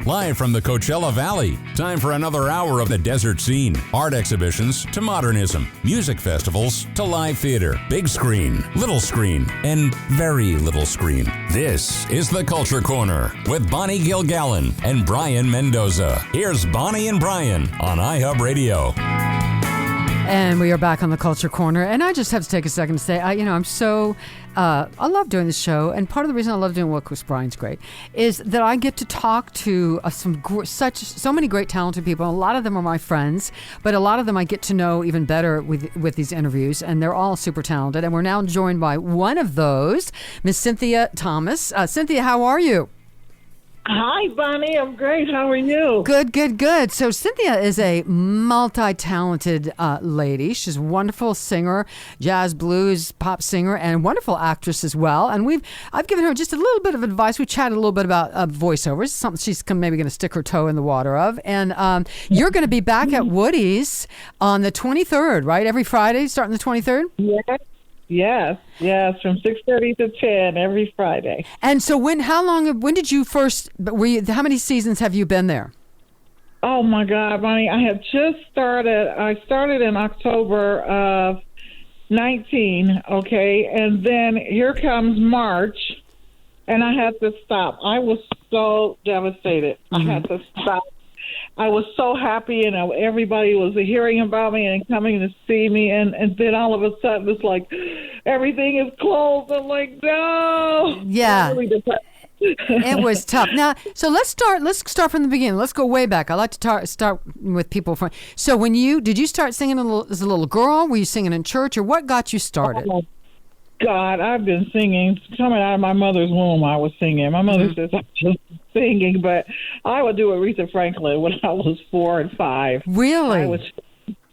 live from the Coachella Valley. Time for another hour of the desert scene. Art exhibitions to modernism, music festivals to live theater, big screen, little screen, and very little screen. This is the Culture Corner with Bonnie Gilgallon and Brayan Mendoza. Here's Bonnie and Brayan on iHub Radio. And we are back on the Culture Corner, and I just have to take a second to say, I love doing this show, and part of the reason I love doing what Brian's great is that I get to talk to so many great talented people. A lot of them are my friends, but a lot of them I get to know even better with these interviews, and they're all super talented. And we're now joined by one of those, Miss Cynthia Thomas. Cynthia, how are you? Hi, Bonnie. I'm great. How are you? Good. So Cynthia is a multi-talented lady. She's a wonderful singer, jazz, blues, pop singer, and wonderful actress as well. And I've given her just a little bit of advice. We chatted a little bit about voiceovers, something she's maybe going to stick her toe in the water of. And you're going to be back at Woody's on the 23rd, right? Every Friday, starting the 23rd? Yes, from 6:30 to 10 every Friday. And so when did you first, how many seasons have you been there? Oh my God, Bonnie, I started in October of 19, okay? And then here comes March, and I had to stop. I was so devastated. Mm-hmm. I had to stop. I was so happy, and everybody was hearing about me and coming to see me, and then all of a sudden it's like everything is closed. I'm like, no. Yeah. It was tough. Now, so let's start from the beginning. Let's go way back. I like to start with people from. So did you start singing as a little girl? Were you singing in church, or what got you started? Oh, God, I've been singing. Coming out of my mother's womb, I was singing. My mother says I'm just singing, but I would do Aretha Franklin when I was 4 and 5. Really?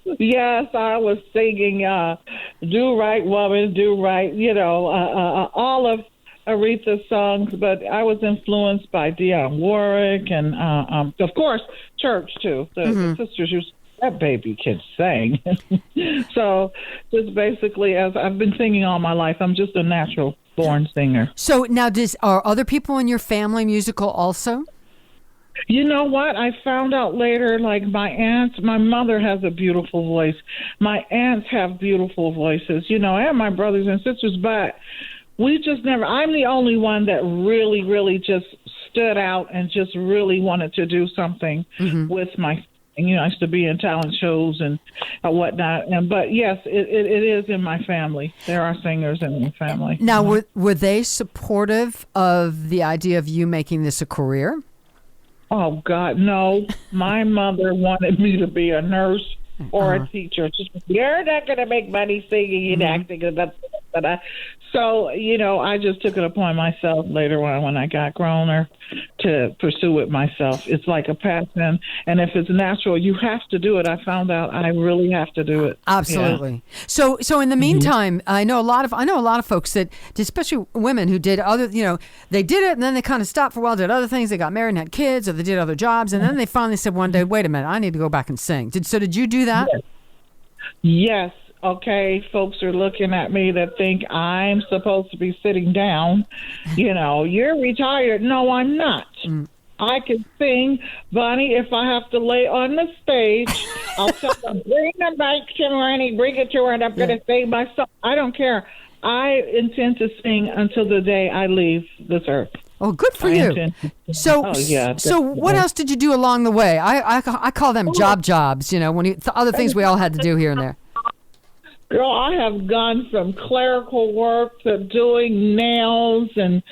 Yes, I was singing Do Right Woman, Do Right, all of Aretha's songs, but I was influenced by Dionne Warwick and, of course, church, too. The sisters used that baby can sing. So just basically, as I've been singing all my life, I'm just a natural born singer. So now are other people in your family musical also? You know what? I found out later, like my mother has a beautiful voice. My aunts have beautiful voices, and my brothers and sisters, but we just never, I'm the only one that really, really just stood out and just really wanted to do something with my. I used to be in talent shows and whatnot. But yes, it is in my family. There are singers in my family. Now, were they supportive of the idea of you making this a career? Oh, God, no. My mother wanted me to be a nurse or a teacher. She said, you're not going to make money singing and acting. So, I just took it upon myself later on when I got growner to pursue it myself. It's like a passion. And if it's natural, you have to do it. I found out I really have to do it. Absolutely. Yeah. So in the meantime, I know a lot of folks that, especially women who did other, they did it and then they kind of stopped for a while, did other things. They got married and had kids, or they did other jobs. And then they finally said one day, wait a minute, I need to go back and sing. Did you do that? Yes. Okay, folks are looking at me that think I'm supposed to be sitting down. You're retired. No, I'm not. I can sing, Bonnie. If I have to lay on the stage, I'll tell them, bring the mic to Ronnie, bring it to her, and I'm going to sing my song. I don't care. I intend to sing until the day I leave this earth. Oh, good for you. So what else did you do along the way? I call them jobs, the other things we all had to do here and there. Girl, I have gone from clerical work to doing nails and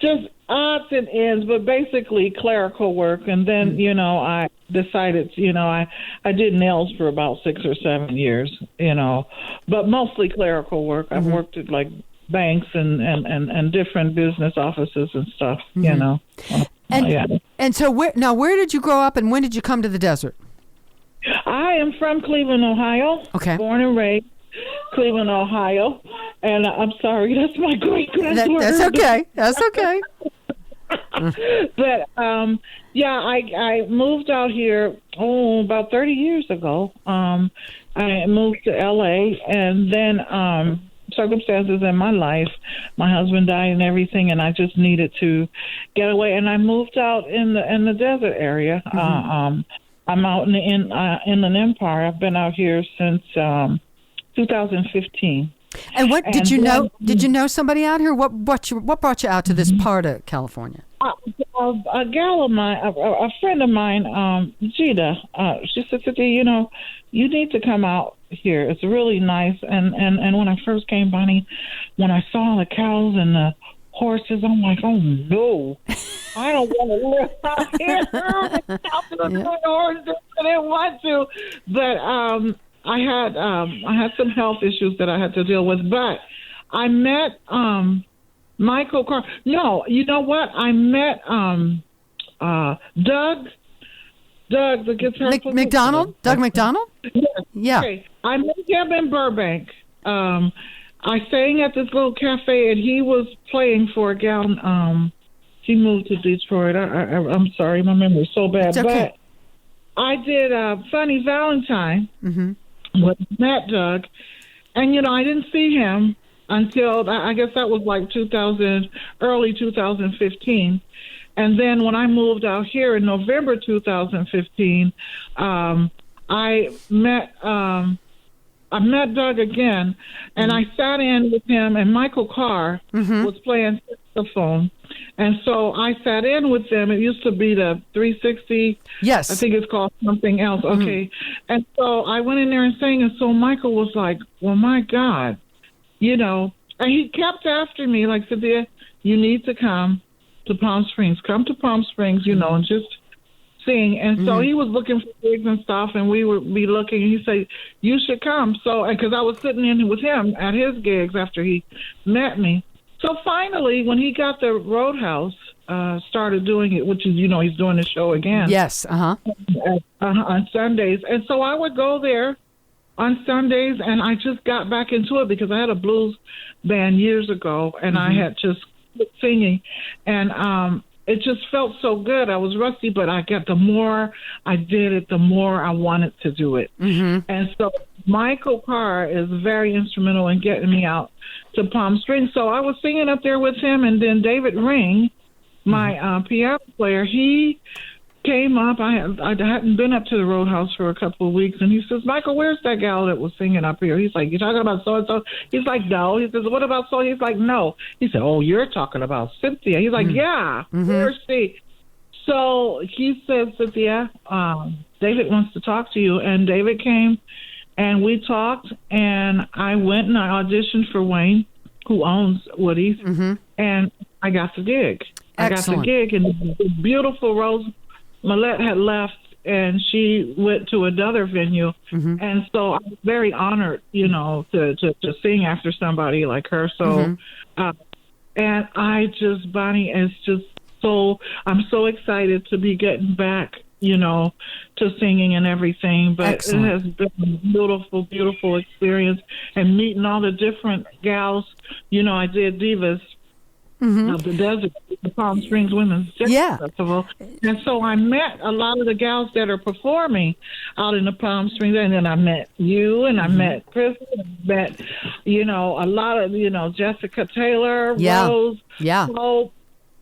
just odds and ends, but basically clerical work. And then, I decided, I did nails for about 6 or 7 years, but mostly clerical work. I've worked at like banks and different business offices and stuff, And so where did you grow up and when did you come to the desert? I am from Cleveland, Ohio. Okay. Born and raised. Cleveland, Ohio, and I'm sorry, that's my great-grandmother. That's okay. That's okay. But I moved out here about 30 years ago. I moved to LA, and then circumstances in my life. My husband died and everything, and I just needed to get away. And I moved out in the desert area. I'm out in the Inland Empire. I've been out here since 2015. And what did you know? Did you know somebody out here? What brought you out to this part of California? A gal of mine, a friend of mine, Gita. She said, Cynthia, you need to come out here. It's really nice. And when I first came, Bonnie, when I saw the cows and the horses, I'm like, oh no, I don't want to live out here. I didn't want to, but I had some health issues that I had to deal with. But I met Michael Carr. No, you know what? I met Doug, the guitar player. McDonald? Doug McDonald? Yes. Yeah. Okay. I met him in Burbank. I sang at this little cafe, and he was playing for a gal. He moved to Detroit. I'm sorry, my memory's so bad. It's okay. But I did Funny Valentine with Matt Doug, and I didn't see him until I guess that was like early 2015. And then when I moved out here in November 2015, I met Doug again, and I sat in with him, and Michael Carr was playing saxophone. And so I sat in with them. It used to be the 360. Yes. I think it's called something else. Okay. And so I went in there and sang, and so Michael was like, well, my God, and he kept after me, like, Cynthia, you need to come to Palm Springs. Come to Palm Springs, and just sing. And so he was looking for gigs and stuff, and we would be looking, and he said, you should come. So, because I was sitting in with him at his gigs after he met me. So finally, when he got the Roadhouse, started doing it, which is, he's doing the show again. Yes, on Sundays. And so I would go there on Sundays, and I just got back into it because I had a blues band years ago, and I had just quit singing. And it just felt so good. I was rusty, but the more I did it, the more I wanted to do it. And so Michael Carr is very instrumental in getting me out to Palm Springs. So I was singing up there with him, and then David Ring, my piano player, he came up. I hadn't been up to the Roadhouse for a couple of weeks, and he says, Michael, where's that gal that was singing up here? He's like, you talking about so-and-so? He's like, no. He says, what about so? He's like, no. He said, oh, you're talking about Cynthia. He's like, yeah, where's she? So he said, Cynthia, David wants to talk to you. And David came, and we talked, and I went and I auditioned for Wayne, who owns Woody's, and I got the gig. Excellent. I got the gig, and the beautiful Rose Millette had left, and she went to another venue. And so I was very honored, to sing after somebody like her. So, and I just, Bonnie, I'm so excited to be getting back, to singing and everything. But Excellent. It has been a beautiful, beautiful experience, and meeting all the different gals. I did Divas of the Desert, the Palm Springs Women's Jazz Festival. And so I met a lot of the gals that are performing out in the Palm Springs. And then I met you, and I met Chris, and I met, a lot of, Jessica Taylor, Rose, Hope,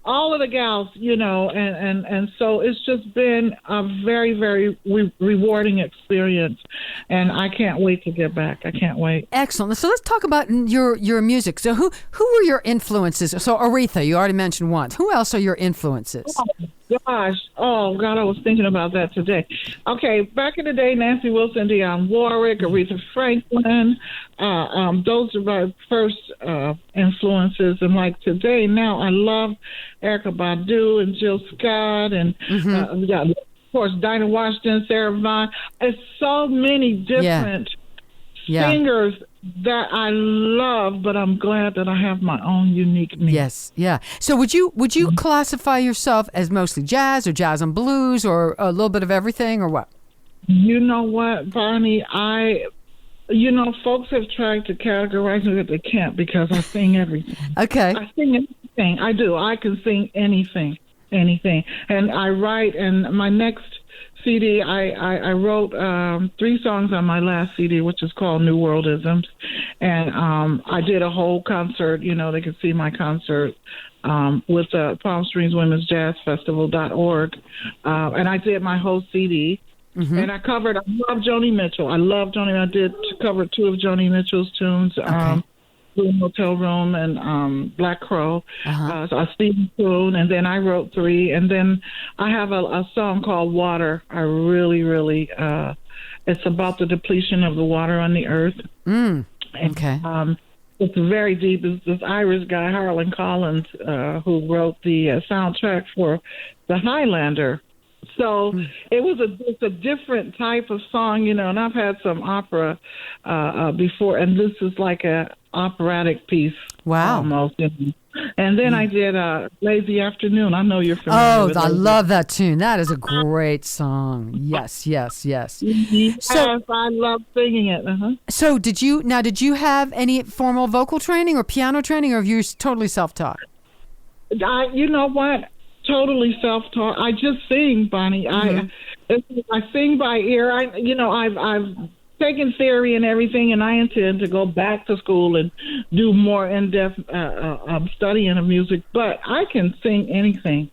all of the gals, and so it's just been a very, very rewarding experience, and I can't wait to get back. I can't wait. Excellent. So let's talk about your music. So who were your influences? So Aretha, you already mentioned once. Who else are your influences? Oh God, I was thinking about that today. Okay, back in the day, Nancy Wilson, Dionne Warwick, Aretha Franklin, those are my first influences. And like today, now I love Erykah Badu and Jill Scott, and of course Dinah Washington, Sarah Vaughan. It's so many different singers that I love, but I'm glad that I have my own unique me. Yes, yeah. So would you classify yourself as mostly jazz or jazz and blues, or a little bit of everything, or what? You know what, Bonnie? Folks have tried to categorize me, but they can't, because I sing everything. Okay. I sing anything. I do. I can sing anything. And I write, and my next CD, I wrote 3 songs on my last CD, which is called New Worldisms. And I did a whole concert. They could see my concert with Palm Springs Women's Jazz Festival.org. And I did my whole CD. Mm-hmm. And I love Joni Mitchell. I love Joni. I did cover 2 of Joni Mitchell's tunes. Okay. Blue Motel Room and Black Crow, so a Stephen tune, and then I wrote 3, and then I have a song called Water. I really, it's about the depletion of the water on the earth. Okay. And, it's very deep. It's this Irish guy, Harlan Collins, who wrote the soundtrack for The Highlander. So it's a different type of song, and I've had some opera before, and this is like a operatic piece. Wow. Almost. And then I did Lazy Afternoon. I know you're familiar with I love that tune. That is a great song. Yes. Yes, I love singing it. So did you have any formal vocal training or piano training, or have you totally self-taught? You know what? Totally self-taught. I just sing, Bonnie. I sing by ear. I've taken theory and everything, and I intend to go back to school and do more in-depth studying of music. But I can sing anything.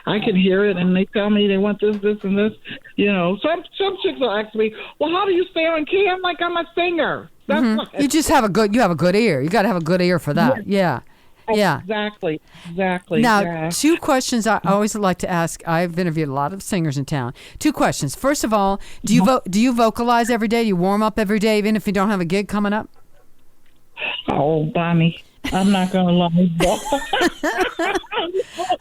I can hear it, and they tell me they want this, and this. Some chicks will ask me, "Well, how do you stay on key?" I'm like, "I'm a singer." That's you just have a good ear. You got to have a good ear for that. Yeah. Yeah. Exactly. Now, 2 questions I always like to ask. I've interviewed a lot of singers in town. 2 questions. First of all, do you vocalize every day? Do you warm up every day, even if you don't have a gig coming up? Oh, Bonnie, I'm not going to lie.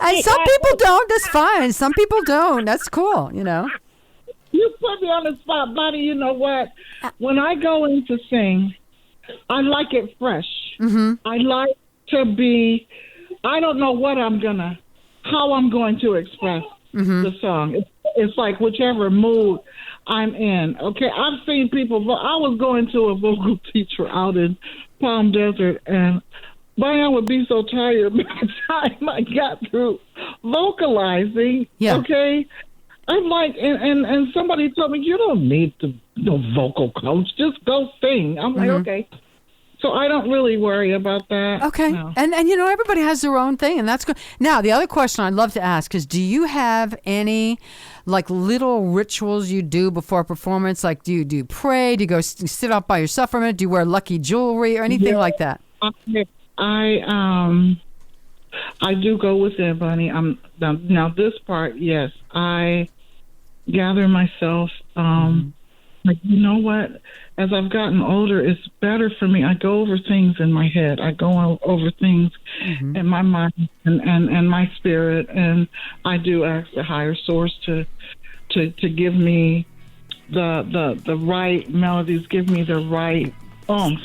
And some people don't. That's fine. Some people don't. That's cool, You put me on the spot, Bonnie. You know what? When I go in to sing, I like it fresh. Mm-hmm. I like to be, I don't know how I'm going to express the song. It's like whichever mood I'm in. Okay, I've seen people, I was going to a vocal teacher out in Palm Desert, and I would be so tired by the time I got through vocalizing. Yeah. Okay, I'm like, and somebody told me, you don't need no vocal coach, just go sing. I'm like, okay. So I don't really worry about that. Okay. No. And everybody has their own thing, and that's good. Now, the other question I'd love to ask is, do you have any like little rituals you do before a performance? Like, do you pray? Do you go sit up by yourself for a minute? Do you wear lucky jewelry or anything like that? I do go within, Bonnie. Now this part, yes. I gather myself. Like, you know what? As I've gotten older, it's better for me. I go over things in my head. I go over things in my mind and my spirit, and I do ask the higher source to give me the right melodies, give me the right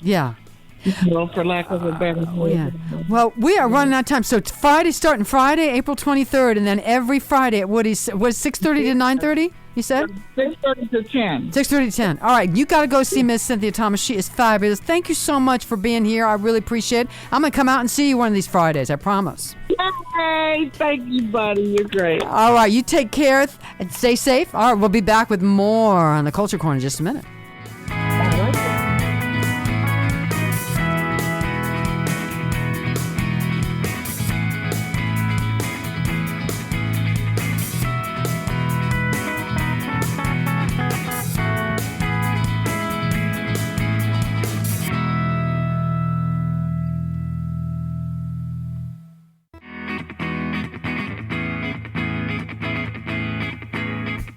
Yeah. For lack of a better word. Yeah. Well, we are running out of time. So it's starting Friday, April 23rd, and then every Friday at Woody's, was 6:30 to 9:30, you said? 6:30 to 10. 6:30 to 10. All right, you got to go see Miss Cynthia Thomas. She is fabulous. Thank you so much for being here. I really appreciate it. I'm going to come out and see you one of these Fridays, I promise. Yay! Thank you, buddy. You're great. All right, you take care and stay safe. All right, we'll be back with more on the Culture Corner in just a minute.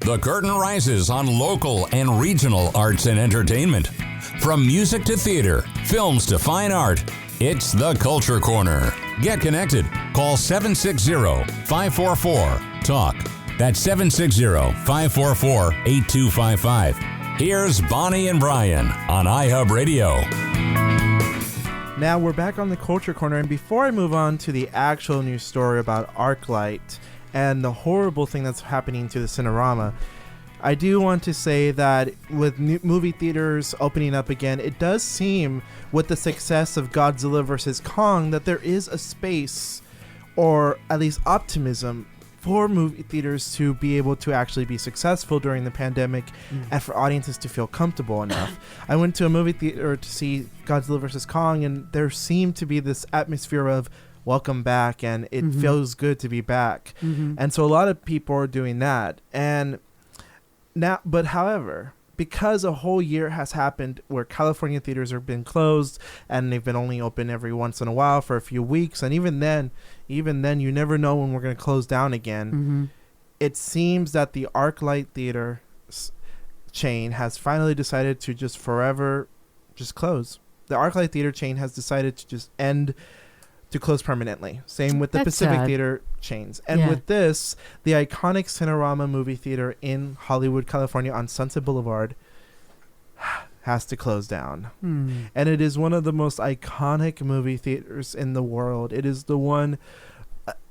The curtain rises on local and regional arts and entertainment. From music to theater, films to fine art, it's the Culture Corner. Get connected. Call 760-544-TALK. That's 760-544-8255. Here's Bonnie and Brian on iHub Radio. Now we're back on the Culture Corner, and before I move on to the actual news story about Arclight and the horrible thing that's happening to the Cinerama, I do want to say that with movie theaters opening up again, it does seem, with the success of Godzilla vs. Kong, that there is a space, or at least optimism, for movie theaters to be able to actually be successful during the pandemic and for audiences to feel comfortable enough. I went to a movie theater to see Godzilla vs. Kong, and there seemed to be this atmosphere of welcome back, and it feels good to be back. And so a lot of people are doing that. And now, but however, because a whole year has happened where California theaters have been closed and they've been only open every once in a while for a few weeks, and even then you never know when we're going to close down again. It seems that the Arclight Theater chain has finally decided to just forever just close. The Arclight Theater chain has decided to just to close permanently. Same with the That's Pacific sad. Theater chains. And with this, the iconic Cinerama movie theater in Hollywood, California on Sunset Boulevard has to close down. And it is one of the most iconic movie theaters in the world. It is the one...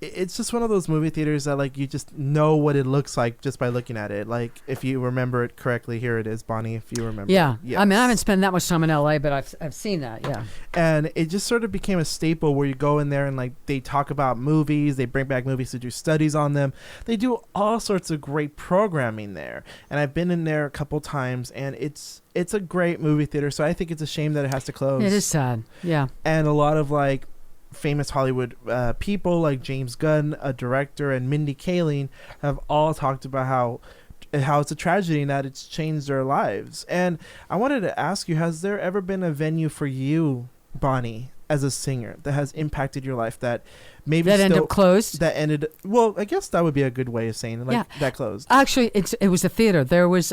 it's just one of those movie theaters that, like, you just know what it looks like just by looking at it. Like, if you remember it correctly, here it is, Bonnie, if you remember. Yeah. Yes. I mean, I haven't spent that much time in LA, but I've seen that. Yeah. And it just sort of became a staple where you go in there and, like, they talk about movies, they bring back movies to do studies on them. They do all sorts of great programming there. And I've been in there a couple times, and it's a great movie theater. So I think it's a shame that it has to close. It is sad. Yeah. And a lot of, like, famous Hollywood people like James Gunn, a director, and Mindy Kaling have all talked about how it's a tragedy and that it's changed their lives. And I wanted to ask you, has there ever been a venue for you, Bonnie, as a singer that has impacted your life that maybe that ended up closed? That ended... Well, I guess that would be a good way of saying it, like that closed. Actually, it was a theater. There was...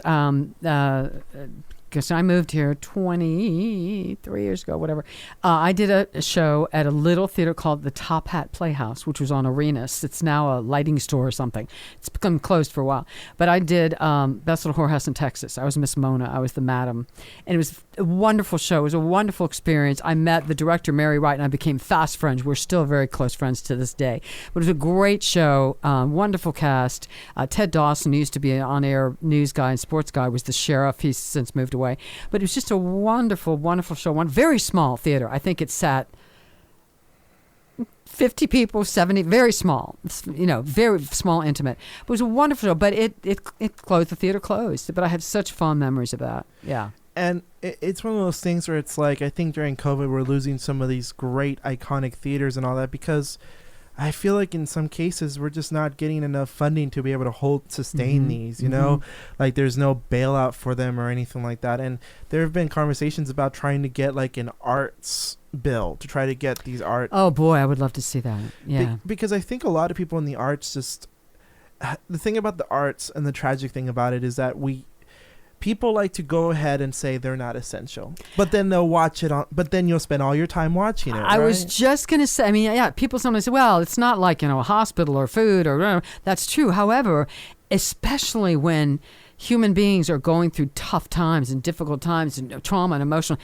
because I moved here 23 years ago, whatever. I did a show at a little theater called the Top Hat Playhouse, which was on Arenas. It's now a lighting store or something. It's become closed for a while. But I did Best Little Whorehouse in Texas. I was Miss Mona. I was the madam. And it was a wonderful show. It was a wonderful experience. I met the director, Mary Wright, and I became fast friends. We're still very close friends to this day. But it was a great show, wonderful cast. Ted Dawson, who used to be an on-air news guy and sports guy, was the sheriff. He's since moved away. But it was just a wonderful, wonderful show. One very small theater. I think it sat 50 people, 70, very small. It's, very small, intimate. But it was a wonderful show. But it closed. The theater closed. But I have such fond memories of that. Yeah. And it's one of those things where it's like, I think during COVID we're losing some of these great iconic theaters and all that because I feel like in some cases we're just not getting enough funding to be able to sustain these, like there's no bailout for them or anything like that. And there have been conversations about trying to get like an arts bill to try to get these art. Oh boy, I would love to see that. Yeah. Because I think a lot of people in the arts the thing about the arts and the tragic thing about it is that people like to go ahead and say they're not essential, but then they'll watch it but then you'll spend all your time watching it. I was just going to say, I mean, people sometimes say, well, it's not like, a hospital or food or whatever. That's true. However, especially when human beings are going through tough times and difficult times and trauma and emotional,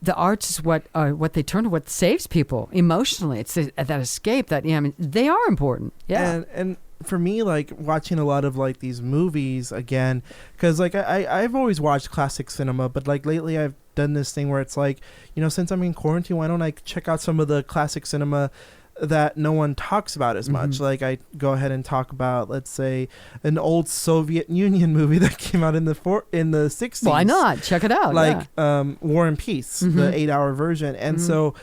the arts is what they turn to, what saves people emotionally. It's that escape that, they are important. Yeah. And for me, like watching a lot of like these movies again, because like I've always watched classic cinema, but like lately I've done this thing where it's like, since I'm in quarantine, why don't I check out some of the classic cinema that no one talks about as much? Like I go ahead and talk about, let's say, an old Soviet Union movie that came out in the 60s. Why not? Check it out. Like War and Peace, the 8-hour version. And so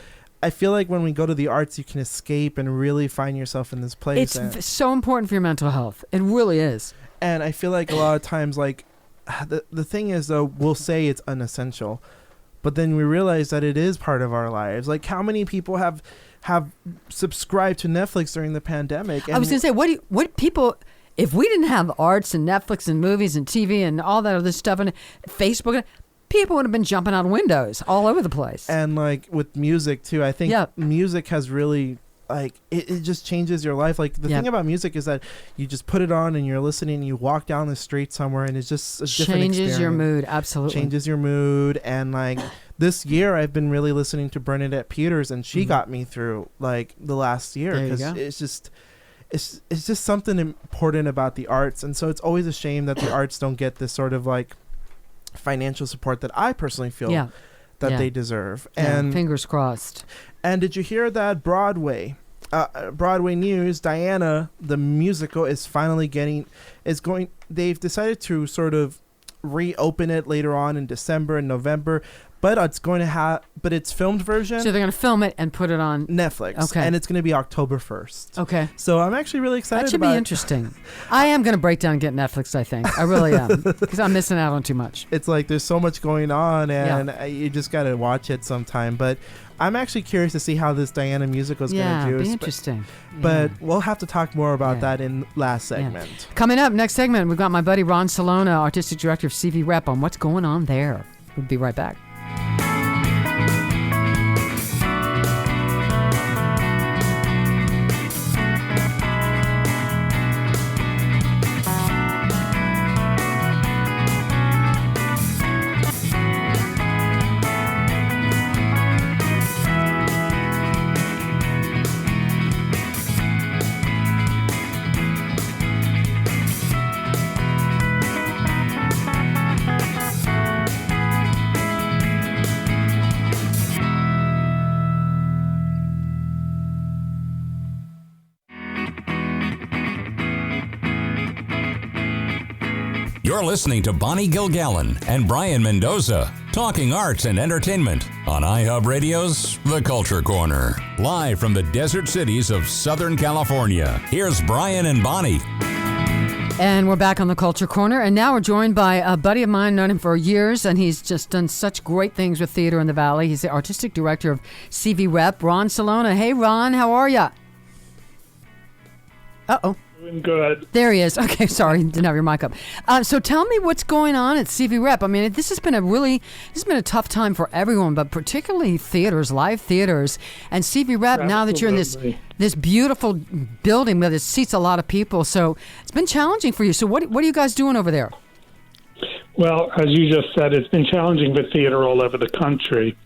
I feel like when we go to the arts, you can escape and really find yourself in this place. It's so important for your mental health. It really is. And I feel like a lot of times, like, the thing is, though, we'll say it's unessential, but then we realize that it is part of our lives. Like, how many people have subscribed to Netflix during the pandemic? And I was going to say, what people... If we didn't have arts and Netflix and movies and TV and all that other stuff and Facebook... people would have been jumping out of windows all over the place. And like with music too, I think music has really like it just changes your life. Like the thing about music is that you just put it on and you're listening and you walk down the street somewhere and it's just a different experience. Changes your mood. Absolutely. Changes your mood. And like this year I've been really listening to Bernadette Peters and she got me through like the last year because it's just something important about the arts. And so it's always a shame that the arts don't get this sort of like financial support that I personally feel that they deserve. And fingers crossed. And did you hear that Broadway Broadway news, Diana, the musical, is finally they've decided to sort of reopen it later on in December and November, but it's filmed version. So they're going to film it and put it on Netflix. Okay. And it's going to be October 1st. Okay. So I'm actually really excited That should be interesting. I am going to break down and get Netflix, I think. I really am. Because I'm missing out on too much. It's like there's so much going on, and you just got to watch it sometime. But I'm actually curious to see how this Diana musical is going to do. Yeah, be interesting. But we'll have to talk more about that in last segment. Yeah. Coming up, next segment, we've got my buddy Ron Celona, Artistic Director of CV Rep, on what's going on there. We'll be right back. You're listening to Bonnie Gilgallon and Brayan Mendoza, talking arts and entertainment on iHub Radio's The Culture Corner. Live from the desert cities of Southern California, here's Brayan and Bonnie. And we're back on the Culture Corner, and now we're joined by a buddy of mine, known him for years, and he's just done such great things with theater in the Valley. He's the Artistic Director of CV Rep, Ron Celona. Hey, Ron, how are you? Uh-oh. Doing good. There he is. Okay, sorry, didn't have your mic up. So tell me what's going on at CV Rep. I mean, this has been a tough time for everyone, but particularly theaters, live theaters, and CV Rep. Absolutely. Now that you're in this beautiful building that seats a lot of people, so it's been challenging for you. So what are you guys doing over there? Well, as you just said, it's been challenging for theater all over the country,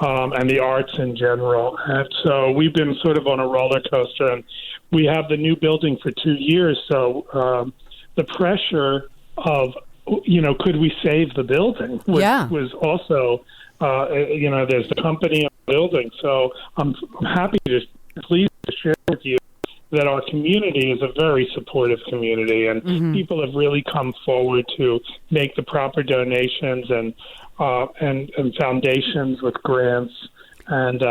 and the arts in general. And so we've been sort of on a roller coaster, and we have the new building for 2 years. So the pressure of, could we save the building was also, there's the company of the building. So I'm pleased to share with you that our community is a very supportive community, and people have really come forward to make the proper donations and foundations with grants, and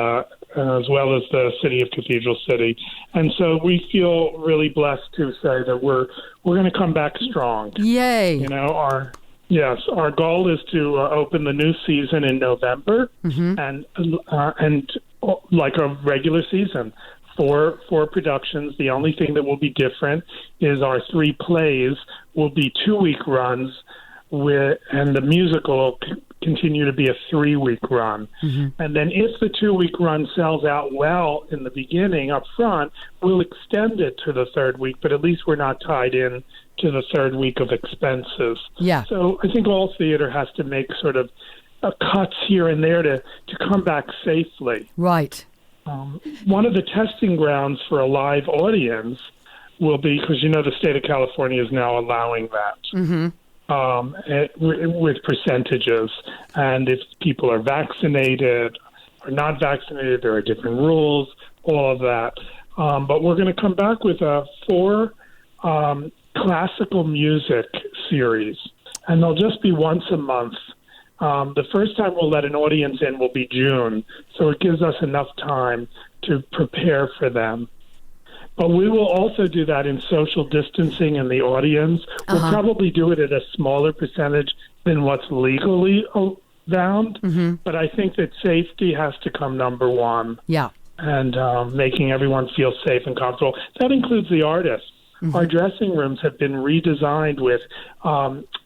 as well as the city of Cathedral City. And so we feel really blessed to say that we're going to come back strong. Yay! Our goal is to open the new season in November, and like a regular season. Four productions. The only thing that will be different is our 3 plays will be 2-week runs, and the musical will continue to be a 3-week run. And then if the 2-week run sells out well in the beginning up front, we'll extend it to the 3rd week, but at least we're not tied in to the 3rd week of expenses. Yeah. So I think all theater has to make sort of cuts here and there to come back safely. Right. One of the testing grounds for a live audience will be, because the state of California is now allowing that. With percentages, and if people are vaccinated or not vaccinated, there are different rules, all of that. But we're going to come back with 4 classical music series, and they'll just be once a month. The first time we'll let an audience in will be June, so it gives us enough time to prepare for them. But we will also do that in social distancing in the audience. We'll probably do it at a smaller percentage than what's legally bound. But I think that safety has to come number one. Yeah. And making everyone feel safe and comfortable. That includes the artists. Our dressing rooms have been redesigned with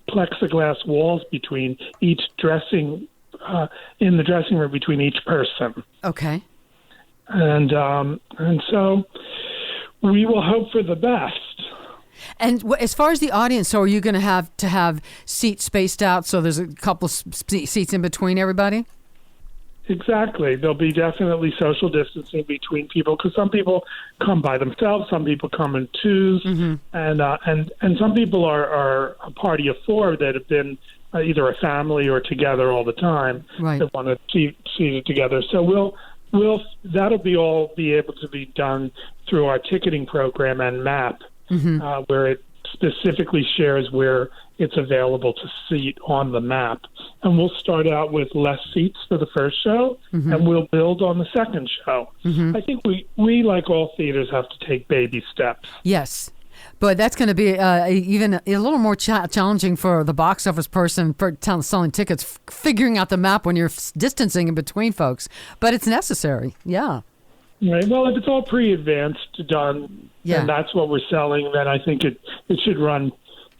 plexiglass walls between each in the dressing room between each person. Okay. And so we will hope for the best. And as far as the audience, so are you going to have seats spaced out so there's a couple seats in between everybody? Exactly. There'll be definitely social distancing between people, because some people come by themselves, some people come in twos, and some people are a party of 4 that have been either a family or together all the time, right, that want to see it together. So that'll be able to be done through our ticketing program and map, where it specifically shares where it's available to seat on the map. And we'll start out with less seats for the first show, and we'll build on the second show. I think we, like all theaters, have to take baby steps. Yes. But that's going to be even a little more challenging for the box office person for selling tickets, figuring out the map when you're distancing in between folks. But it's necessary. Yeah. Right. Well, if it's all pre-advanced done, and that's what we're selling, then I think it should run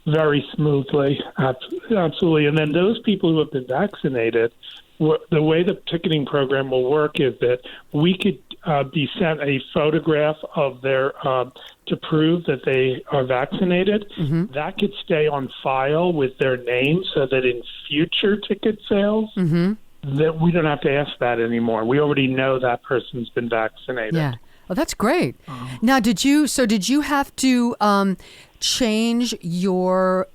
very smoothly. Absolutely. And then those people who have been vaccinated, the way the ticketing program will work is that we could be sent a photograph of their to prove that they are vaccinated. That could stay on file with their name so that in future ticket sales, that we don't have to ask that anymore. We already know that person's been vaccinated. Yeah. Well, that's great. Now, did you have to change your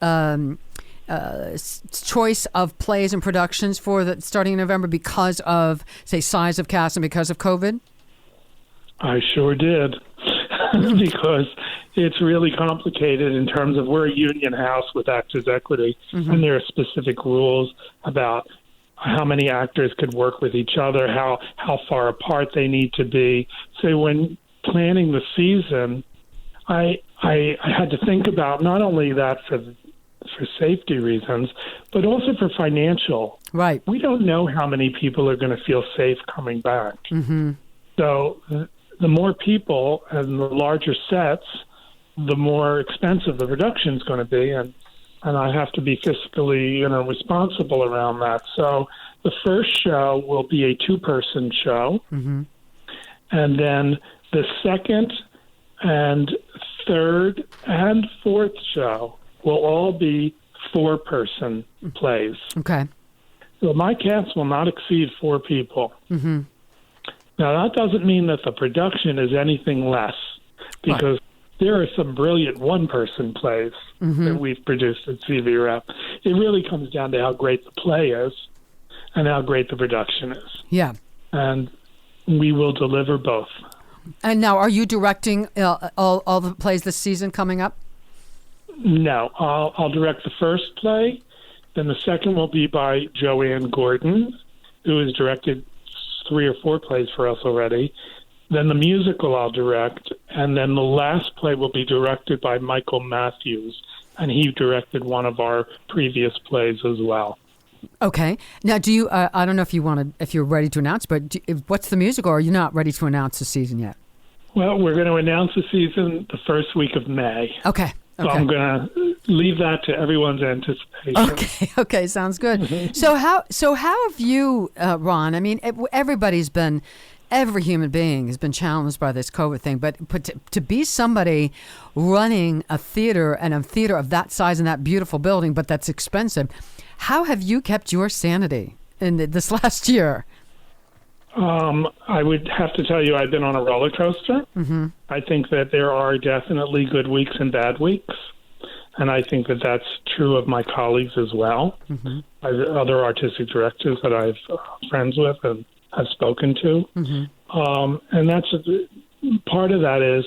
choice of plays and productions for starting in November because of, say, size of cast and because of COVID? I sure did, because it's really complicated in terms of we're a union house with Actors Equity, and there are specific rules about how many actors could work with each other, how far apart they need to be. So when planning the season, I had to think about not only that for safety reasons, but also for financial. Right. We don't know how many people are going to feel safe coming back. So the more people and the larger sets, the more expensive the production is going to be, and I have to be fiscally, responsible around that. So the first show will be a 2-person show, and then the second and third and fourth show will all be 4-person plays. Okay. So my cast will not exceed 4 people. Now, that doesn't mean that the production is anything less, because there are some brilliant 1-person plays that we've produced at CV Rep. It really comes down to how great the play is and how great the production is. Yeah. And we will deliver both. And now, are you directing all the plays this season coming up? No. I'll direct the first play. Then the second will be by Joanne Gordon, who has directed 3 or 4 plays for us already. Then the musical I'll direct, and then the last play will be directed by Michael Matthews, and he directed one of our previous plays as well. Okay. Now, do you? I don't know if you're ready to announce, but what's the musical? Or are you not ready to announce the season yet? Well, we're going to announce the season the first week of May. Okay. So I'm going to leave that to everyone's anticipation. Okay, sounds good. So how have you, Ron? I mean, every human being has been challenged by this COVID thing, but to be somebody running a theater, and a theater of that size and that beautiful building, but that's expensive, how have you kept your sanity in this last year? I would have to tell you I've been on a roller coaster. I think that there are definitely good weeks and bad weeks, and I think that that's true of my colleagues as well. Other artistic directors that I've friends with and have spoken to. And that's part of that is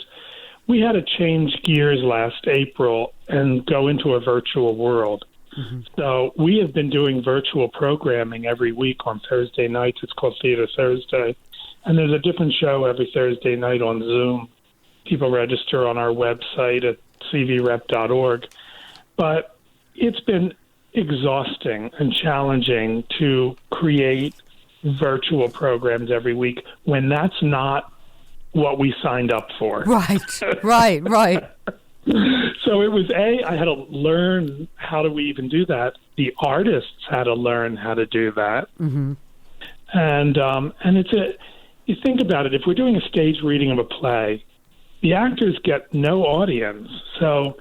we had to change gears last April and go into a virtual world. So we have been doing virtual programming every week on Thursday nights. It's called Theater Thursday. And there's a different show every Thursday night on Zoom. People register on our website at cvrep.org. But it's been exhausting and challenging to create virtual programs every week when that's not what we signed up for. Right. So it was I had to learn how do we even do that. The artists had to learn how to do that. And you think about it, if we're doing a stage reading of a play, the actors get no audience. So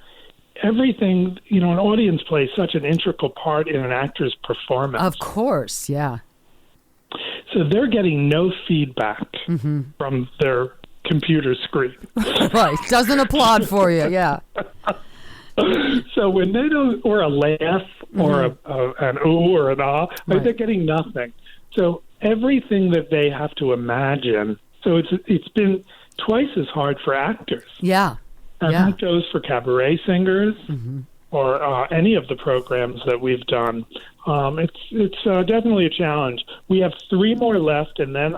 everything, an audience plays such an integral part in an actor's performance. Of course, yeah. So they're getting no feedback from their computer screen. Right. Doesn't applaud for you, yeah. So when they don't, or a laugh, or an ooh or an ah, they're getting nothing. So everything that they have to imagine. So it's been twice as hard for actors. Yeah. And that goes for cabaret singers or any of the programs that we've done. It's definitely a challenge. We have 3 more left, and then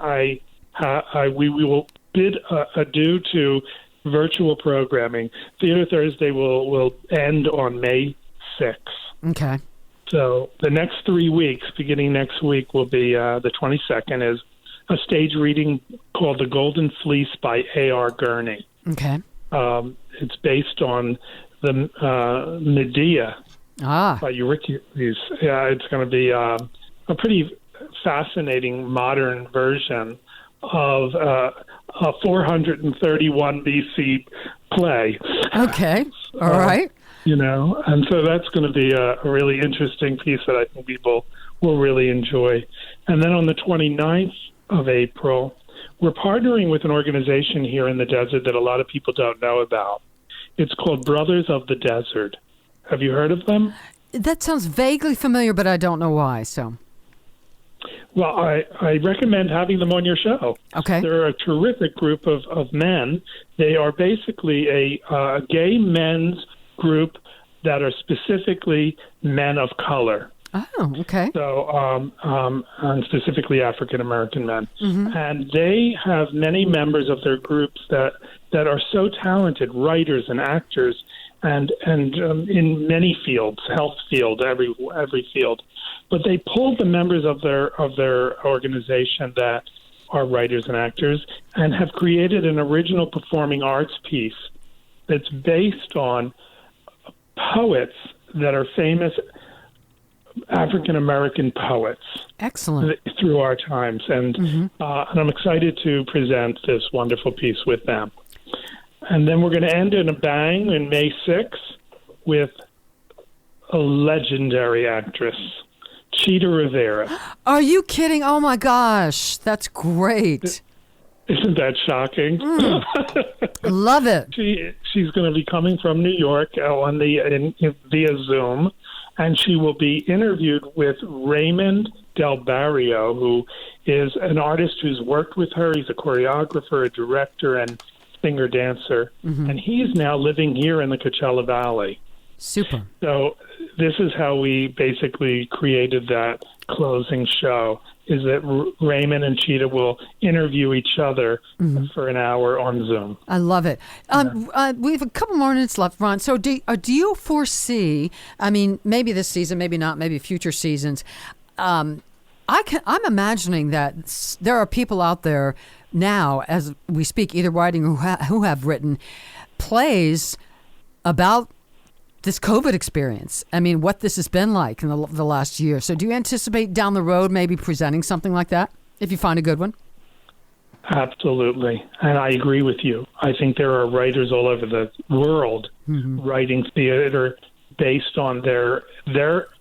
we will bid adieu to virtual programming. Theater Thursday will end on May 6th. Okay. So the next 3 weeks, beginning next week, will be the 22nd, is a stage reading called The Golden Fleece by A.R. Gurney. Okay. It's based on the Medea by Eurydice. Yeah, it's going to be a pretty fascinating modern version of a 431 BC play. Okay. All right. And so that's going to be a really interesting piece that I think people will really enjoy. And then on the 29th of April, we're partnering with an organization here in the desert that a lot of people don't know about. It's called Brothers of the Desert. Have you heard of them? That sounds vaguely familiar, but I don't know why. So, well, I recommend having them on your show. Okay. They're a terrific group of men. They are basically a gay men's group that are specifically men of color. Oh, okay. So, and specifically African American men, and they have many members of their groups that are so talented, writers and actors, and in many fields, health field, every field. But they pulled the members of their organization that are writers and actors, and have created an original performing arts piece that's based on poets that are famous African American poets. Excellent. Through our times, and I'm excited to present this wonderful piece with them. And then we're going to end in a bang in May 6th with a legendary actress, Chita Rivera. Are you kidding? Oh my gosh, that's great. Isn't that shocking? Love it. She's going to be coming from New York via Zoom, and she will be interviewed with Raymond Del Barrio, who is an artist who's worked with her. He's a choreographer, a director, and singer-dancer, and he's now living here in the Coachella Valley. Super. So this is how we basically created that closing show, is that Raymond and Chita will interview each other for an hour on Zoom. I love it. We have a couple more minutes left, Ron. So do you foresee, I mean, maybe this season, maybe not, maybe future seasons, I'm imagining that there are people out there now, as we speak, either writing or who have written plays about this COVID experience. I mean, what this has been like in the last year. So do you anticipate down the road maybe presenting something like that, if you find a good one? Absolutely. And I agree with you. I think there are writers all over the world writing theater based on their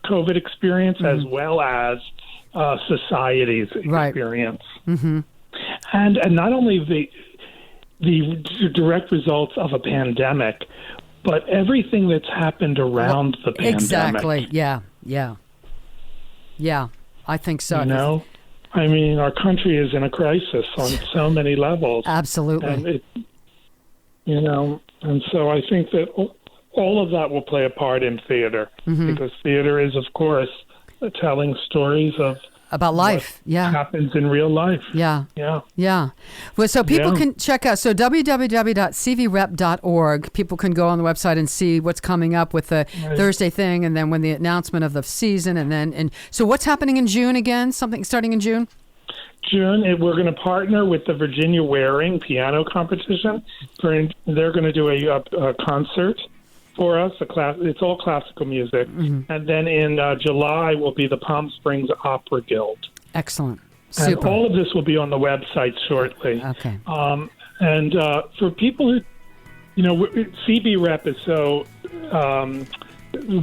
COVID experience as well as society's experience. And not only the direct results of a pandemic, but everything that's happened around the pandemic. Exactly. Yeah. I think so. I mean, our country is in a crisis on so many levels. Absolutely. And so I think that all of that will play a part in theater, because theater is, of course, telling stories about life. Happens in real life. Yeah. Well, so people can check out, so www.cvrep.org. People can go on the website and see what's coming up with the Thursday thing, and then when the announcement of the season, and so what's happening in June again? Something starting in June? June, we're going to partner with the Virginia Waring Piano Competition. They're going to do a concert for us. It's all classical music. And then in July will be the Palm Springs Opera Guild. Excellent. And Super. all of this will be on the website shortly. Okay. And for people who, CB Rep is so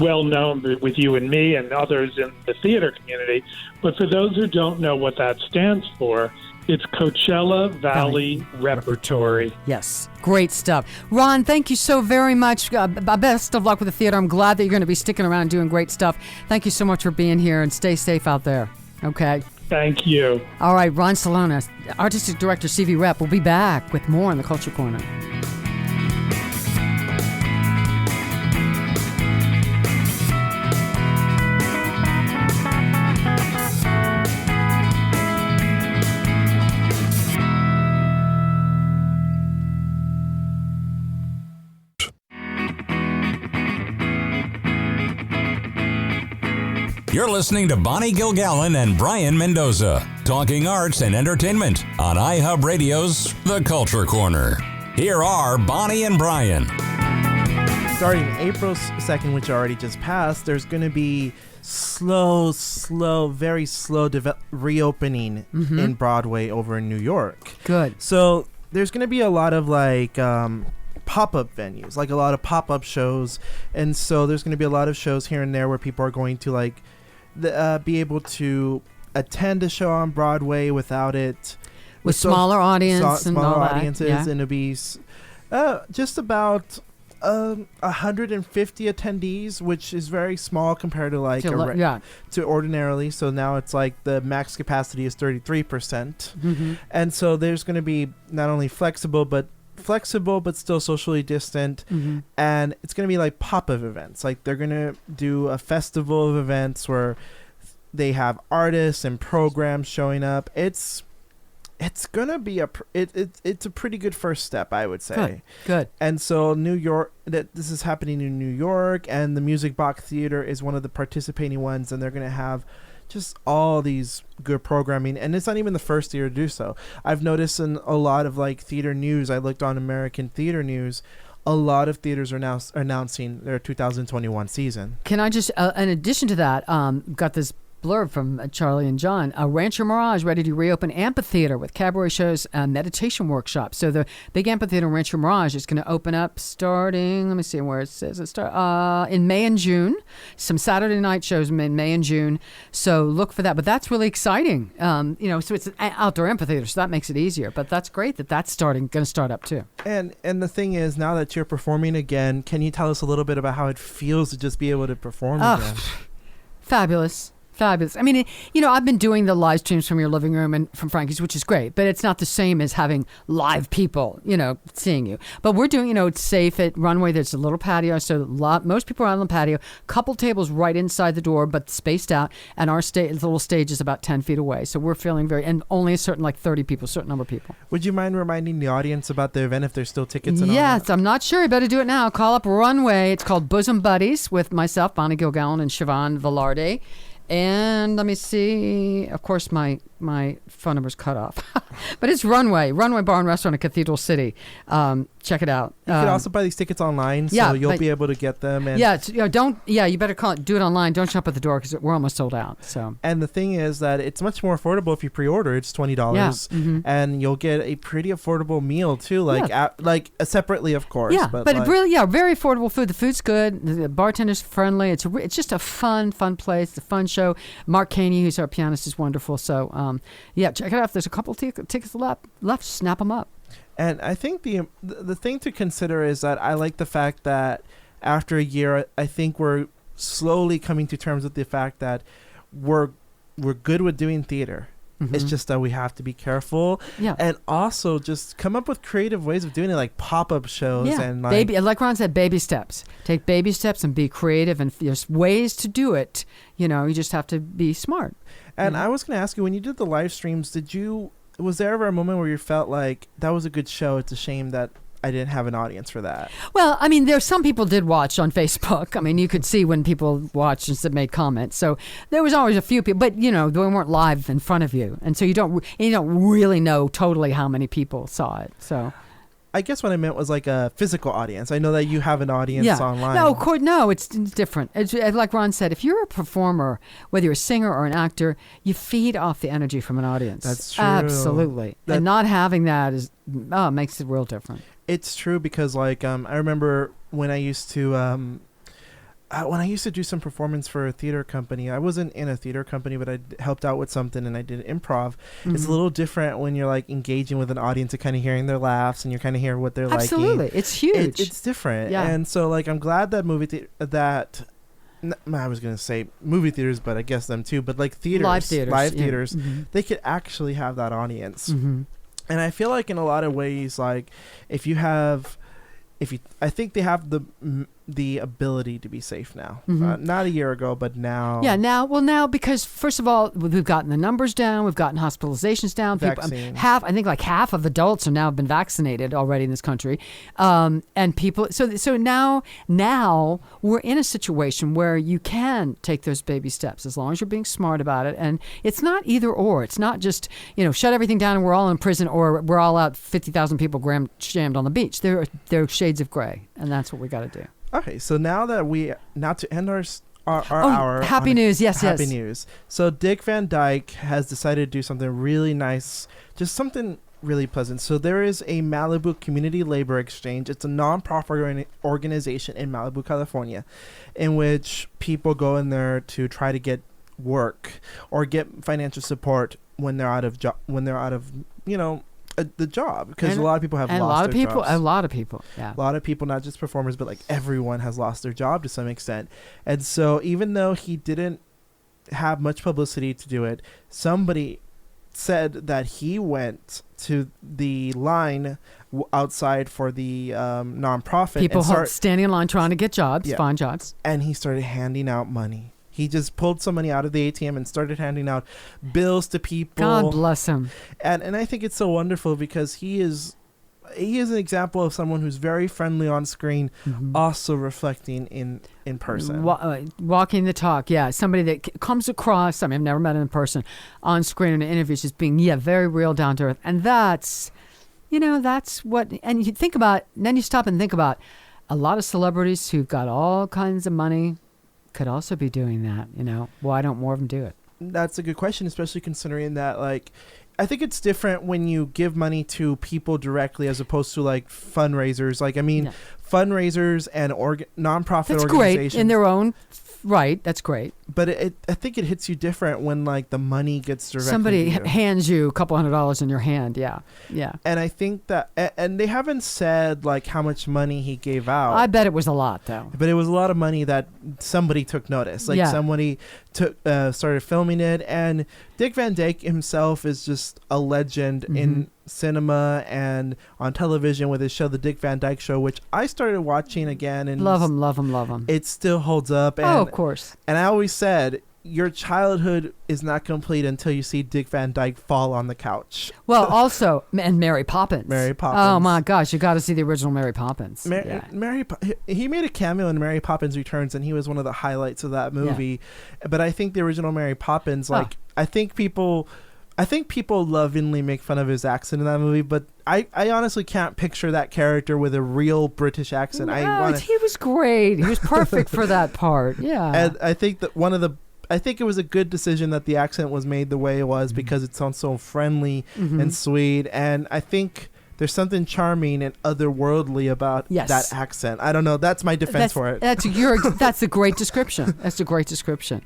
well known with you and me and others in the theater community. But for those who don't know what that stands for, it's Coachella Valley Repertory. Yes. Great stuff. Ron, thank you so very much. Best of luck with the theater. I'm glad that you're going to be sticking around and doing great stuff. Thank you so much for being here, and stay safe out there. Okay. Thank you. All right, Ron Celona, Artistic Director, CV Rep, will be back with more in the Culture Corner. You're listening to Bonnie Gilgallon and Brayan Mendoza, talking arts and entertainment on iHub Radio's The Culture Corner. Here are Bonnie and Brayan. Starting April 2nd, which already just passed, there's going to be very slow reopening in Broadway over in New York. Good. So there's going to be a lot of pop-up venues, like a lot of pop-up shows. And so there's going to be a lot of shows here and there where people are going to be able to attend a show on Broadway without it. With smaller audience and all that. Audiences, yeah. And it'll be just about 150 attendees, which is very small compared to to ordinarily. So now it's like the max capacity is 33%. And so there's going to be not only flexible but still socially distant, and it's going to be like pop-up events. Like they're going to do a festival of events where they have artists and programs showing up. It's going to be it's a pretty good first step, I would say. Good. And so New York, this is happening in New York, and the Music Box Theater is one of the participating ones, and they're going to have just all these good programming, and it's not even the first year to do so. I've noticed in a lot of theater news, I looked on American Theater News, a lot of theaters are now announcing their 2021 season. Can I just, in addition to that, got this blurb from Charlie and John. Rancho Mirage ready to reopen amphitheater with cabaret shows and meditation workshops. So the big amphitheater in Rancho Mirage is going to open up starting, let me see where it says it start in May and June. Some Saturday night shows in May and June. So look for that. But that's really exciting. So it's an outdoor amphitheater, so that makes it easier. But that's great that that's going to start up too. And the thing is, now that you're performing again, can you tell us a little bit about how it feels to just be able to perform again? Fabulous. I mean, I've been doing the live streams from your living room and from Frankie's, which is great, but it's not the same as having live people, seeing you. But we're doing, it's safe at Runway. There's a little patio, so most people are on the patio. Couple tables right inside the door, but spaced out, and our little stage is about 10 feet away. So we're feeling and only a certain 30 people, certain number of people. Would you mind reminding the audience about the event if there's still tickets? And yes, I'm not sure. You better do it now. Call up Runway. It's called Bosom Buddies with myself, Bonnie Gilgallon, and Siobhan Velarde. And let me see. Of course, my phone number's cut off. But it's Runway Bar and Restaurant in Cathedral City. Check it out. You can also buy these tickets online, so you'll be able to get them. And you better do it online. Don't shop at the door because we're almost sold out. So. And the thing is that it's much more affordable if you pre-order. It's $20, and you'll get a pretty affordable meal too, separately, of course. Yeah, but really, very affordable food. The food's good. The bartender's friendly. It's just a fun place. It's a fun show. Mark Caney, who's our pianist, is wonderful. So, check it out. If there's a couple tickets left, snap them up. And I think the thing to consider is that I like the fact that after a year, I think we're slowly coming to terms with the fact that we're good with doing theater. It's just that we have to be careful, and also just come up with creative ways of doing it, like pop-up shows and like Ron said, baby steps. Take baby steps and be creative, and there's ways to do it. You just have to be smart. And I was going to ask you, when you did the live streams, was there ever a moment where you felt like that was a good show? It's a shame that I didn't have an audience for that. Well, I mean, there's some people did watch on Facebook. I mean, you could see when people watched and made comments. So there was always a few people, but they weren't live in front of you, and so you don't really know totally how many people saw it. So. I guess what I meant was like a physical audience. I know that you have an audience online. No, it's different. It's like Ron said, if you're a performer, whether you're a singer or an actor, you feed off the energy from an audience. That's true. Absolutely. And not having that makes it real different. It's true because I remember when I used to do some performance for a theater company. I wasn't in a theater company, but I helped out with something, and I did improv. It's a little different when you're engaging with an audience and kind of hearing their laughs, and you're kind of hearing what they're liking. Absolutely, it's huge. It's different, and so I'm glad that I was going to say movie theaters, but I guess them too. But like theaters, live theaters, mm-hmm. they could actually have that audience. Mm-hmm. And I feel like in a lot of ways, like I think they have the ability to be safe now. Mm-hmm. Not a year ago, but now. Yeah, now because first of all, we've gotten the numbers down, we've gotten hospitalizations down. Vaccine. I think like half of adults are now been vaccinated already in this country, and people. So now we're in a situation where you can take those baby steps as long as you're being smart about it, and it's not either or. It's not just shut everything down and we're all in prison, or we're all out 50,000 people jammed on the beach. There are shades of gray, and that's what we got to do. Okay, so now to end our hour. Happy news, yes. Happy news. So Dick Van Dyke has decided to do something really nice, just something really pleasant. So there is a Malibu Community Labor Exchange. It's a nonprofit organization in Malibu, California, in which people go in there to try to get work or get financial support when they're out of the job, because a lot of people have lost their jobs. A lot of people, yeah. A lot of people, not just performers, but like everyone has lost their job to some extent. And so even though he didn't have much publicity to do it, somebody said that he went to the line outside for the nonprofit. People standing in line trying to get jobs, find jobs. And he started handing out money. He just pulled some money out of the ATM and started handing out bills to people. God bless him. And I think it's so wonderful because he is an example of someone who's very friendly on screen, mm-hmm. also reflecting in person. Walking the talk, yeah. Somebody that comes across, I've never met him in person, on screen in an interview, just being, very real, down to earth. And that's what, and you think about, and then you stop and think about a lot of celebrities who've got all kinds of money could also be doing that. Why don't more of them do it? That's a good question, especially considering that, like, I think it's different when you give money to people directly as opposed to like fundraisers. Like, fundraisers and nonprofit organizations. That's great in their own right. That's great. But I think it hits you different when like the money gets directly. Somebody hands you a couple $100 in your hand. Yeah. Yeah. And I think that, and they haven't said like how much money he gave out. I bet it was a lot though. But it was a lot of money that somebody took notice. Like somebody started filming it. And Dick Van Dyke himself is just a legend mm-hmm. in cinema and on television with his show, The Dick Van Dyke Show, which I started watching again. And love him. It still holds up. And, of course. And I always said, your childhood is not complete until you see Dick Van Dyke fall on the couch. Well, also, and Mary Poppins. Mary Poppins. Oh my gosh, you got to see the original Mary Poppins. He made a cameo in Mary Poppins Returns, and he was one of the highlights of that movie. Yeah. But I think the original Mary Poppins, I think people lovingly make fun of his accent in that movie, but I honestly can't picture that character with a real British accent. No, he was great. He was perfect for that part. Yeah. And I think that I think it was a good decision that the accent was made the way it was, mm-hmm. because it sounds so friendly mm-hmm. and sweet. And I think there's something charming and otherworldly about that accent. I don't know. That's my defense for it. That's a great description. That's a great description.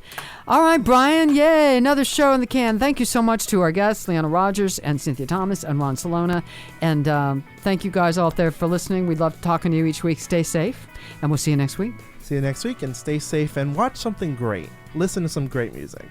All right, Brian. Yay. Another show in the can. Thank you so much to our guests, Leanna Rogers and Cynthia Thomas and Ron Celona. And thank you guys out there for listening. We love talking to you each week. Stay safe. And we'll see you next week. See you next week, and stay safe and watch something great. Listen to some great music.